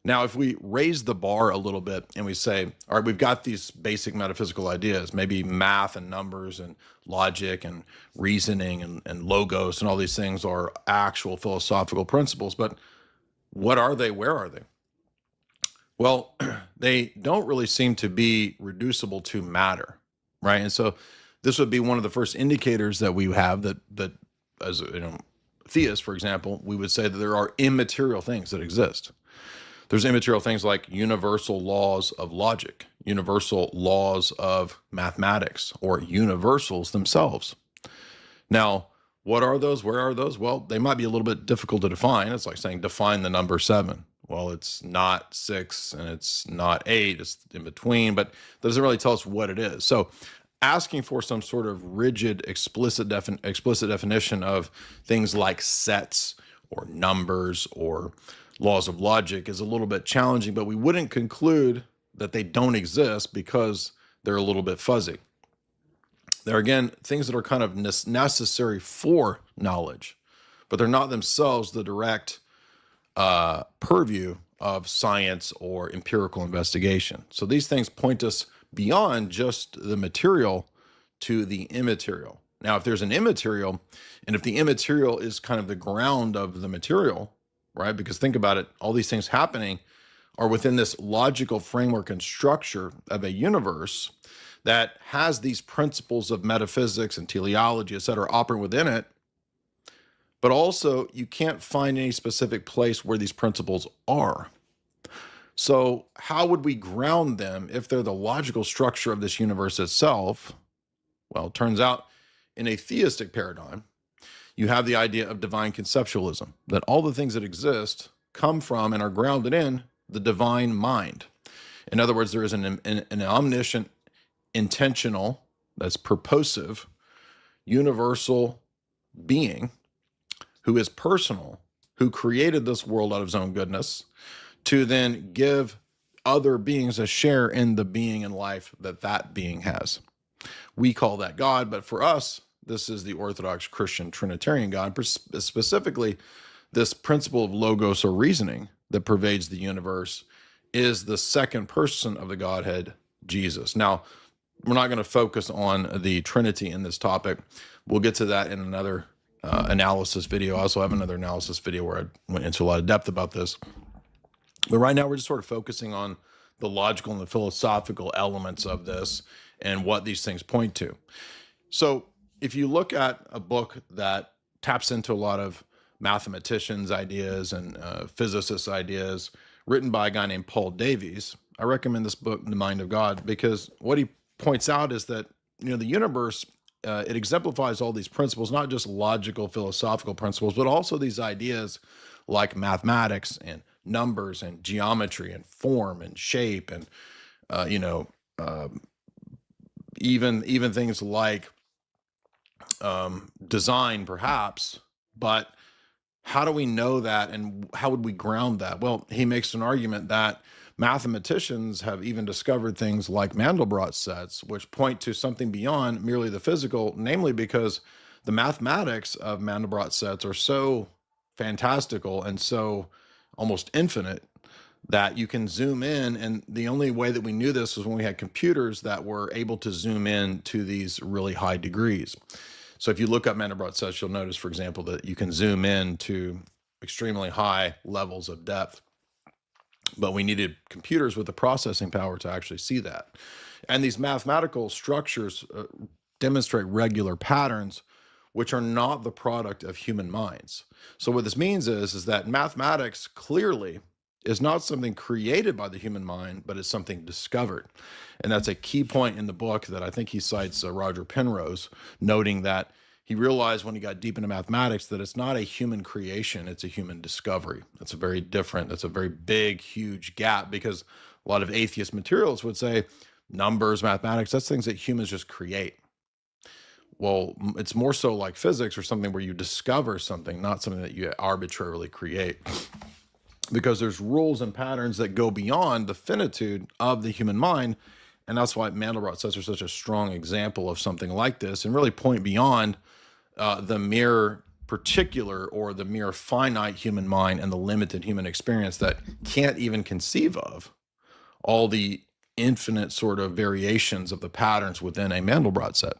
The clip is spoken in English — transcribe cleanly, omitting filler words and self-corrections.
Now, if we raise the bar a little bit and we say, all right, we've got these basic metaphysical ideas, maybe math and numbers and logic and reasoning and logos and all these things are actual philosophical principles, but what are they? Where are they? Well, they don't really seem to be reducible to matter, right? And so this would be one of the first indicators that we have that as theists, for example, we would say that there are immaterial things that exist. There's immaterial things like universal laws of logic, universal laws of mathematics, or universals themselves. Now, what are those? Where are those? Well, they might be a little bit difficult to define. It's like saying define the number 7. Well, it's not 6 and it's not 8. It's in between, but that doesn't really tell us what it is. So asking for some sort of rigid, explicit definition of things like sets or numbers or laws of logic is a little bit challenging, but we wouldn't conclude that they don't exist because they're a little bit fuzzy. They're, again, things that are kind of necessary for knowledge, but they're not themselves the direct purview of science or empirical investigation. So these things point us beyond just the material to the immaterial. Now, if there's an immaterial, and if the immaterial is kind of the ground of the material, right? Because think about it, all these things happening are within this logical framework and structure of a universe that has these principles of metaphysics and teleology, et cetera, operating within it. But also, you can't find any specific place where these principles are. So how would we ground them if they're the logical structure of this universe itself? Well, it turns out in a theistic paradigm, you have the idea of divine conceptualism, that all the things that exist come from and are grounded in the divine mind. In other words, there is an omniscient, intentional, that's purposive, universal being who is personal, who created this world out of his own goodness, to then give other beings a share in the being and life that that being has. We call that God, but for us, this is the Orthodox Christian Trinitarian God, specifically this principle of logos or reasoning that pervades the universe is the second person of the Godhead, Jesus. Now, we're not going to focus on the Trinity in this topic. We'll get to that in another analysis video. I also have another analysis video where I went into a lot of depth about this. But right now, we're just sort of focusing on the logical and the philosophical elements of this and what these things point to. So if you look at a book that taps into a lot of mathematicians' ideas and physicists' ideas, written by a guy named Paul Davies, I recommend this book, The Mind of God, because what he points out is that, the universe, it exemplifies all these principles, not just logical, philosophical principles, but also these ideas like mathematics and numbers and geometry and form and shape and, even things like design, perhaps. But how do we know that, and how would we ground that? Well, he makes an argument that mathematicians have even discovered things like Mandelbrot sets, which point to something beyond merely the physical, namely because the mathematics of Mandelbrot sets are so fantastical and so almost infinite that you can zoom in. And the only way that we knew this was when we had computers that were able to zoom in to these really high degrees. So if you look up Mandelbrot sets, you'll notice, for example, that you can zoom in to extremely high levels of depth. But we needed computers with the processing power to actually see that. And these mathematical structures demonstrate regular patterns, which are not the product of human minds. So what this means is that mathematics clearly is not something created by the human mind, but is something discovered. And that's a key point in the book that I think he cites Roger Penrose, noting that he realized when he got deep into mathematics that it's not a human creation, it's a human discovery. That's a very big, huge gap, because a lot of atheist materialists would say numbers, mathematics, that's things that humans just create. Well, it's more so like physics or something where you discover something, not something that you arbitrarily create. Because there's rules and patterns that go beyond the finitude of the human mind. And that's why Mandelbrot sets are such a strong example of something like this, and really point beyond the mere particular or the mere finite human mind and the limited human experience that can't even conceive of all the infinite sort of variations of the patterns within a Mandelbrot set.